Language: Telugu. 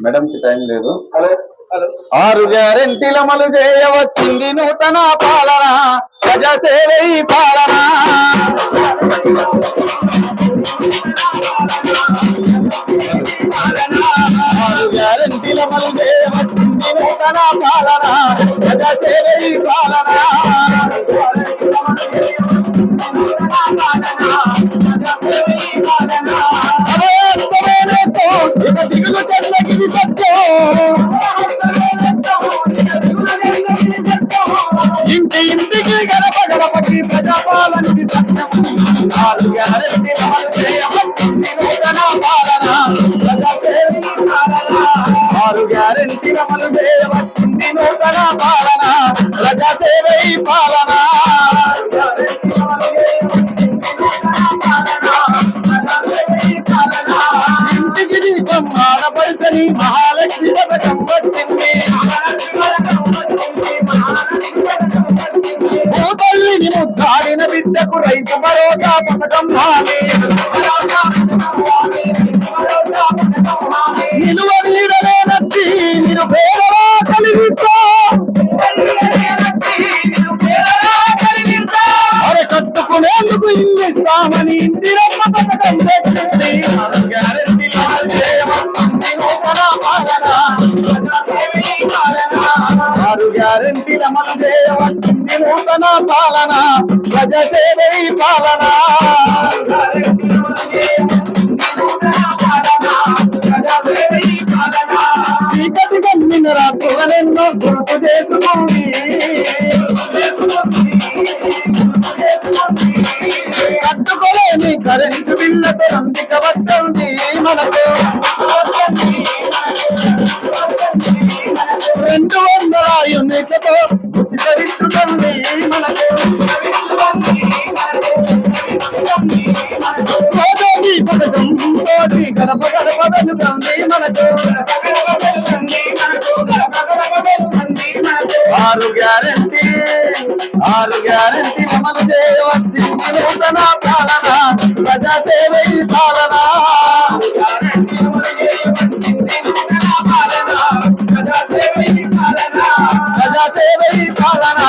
మేడం కి టైం లేదు. ఆరు గ్యారెంటీల అమలు చేయవచ్చింది నూతన పాలన, ప్రజాసేవై పాలన. ఆరు గ్యారెంటీల అమలు చేయవచ్చింది నూతన పాలన, ప్రజాసేవై పాలన. దిగులు చెల్లగిరి సత్యం, ఇంటి ఇంటికి గడప గడపకి ప్రజాపాలనకి సత్యం. ఆరు గ్యారెంటీల అమలు చేయవచ్చింది నూతన పాలన, ప్రజాసేవై పాలన. ఆరు గ్యారెంటీల అమలు చేయవచ్చింది నూతన పాలన, ప్రజాసేవై పాలన. ఇంటికి దీపం ఆడపరిచని మహాలక్ష్మి పథకం వచ్చింది. భూతల్లిని ముద్దాడిన బిడ్డకు రైతు భరోసా పథకం హామీ. నిలువ నీడలేనట్టి నిరుపేదలా కలిగిస్తా, అరకట్టుకునేందుకు ఇల్లిస్తామని ఇందిరమ్మ పథకం తెచ్చింది. ఆరు గ్యారెంటీల అమలు చేయవచ్చింది నూతన పాలన, ప్రజాసేవై పాలన. చీకటి గమ్మిన రాత్రులనెన్నో గుర్తు చేసుకోండి, కట్టుకోలేని కరెంటు బిల్లతో అందిక వస్తుంది మనకు. 200 యూనిట్లతో ఉచిత విద్యుతుంది మనకు. కోటి పథకం కోటి గడప గడప వెలుగుతుంది మనకు. ఆరు గ్యారెంటీ అమలు చేయవచ్చింది నూతన పాలన, ప్రజాసేవై పాలన. ప్రజాసేవై పాలన.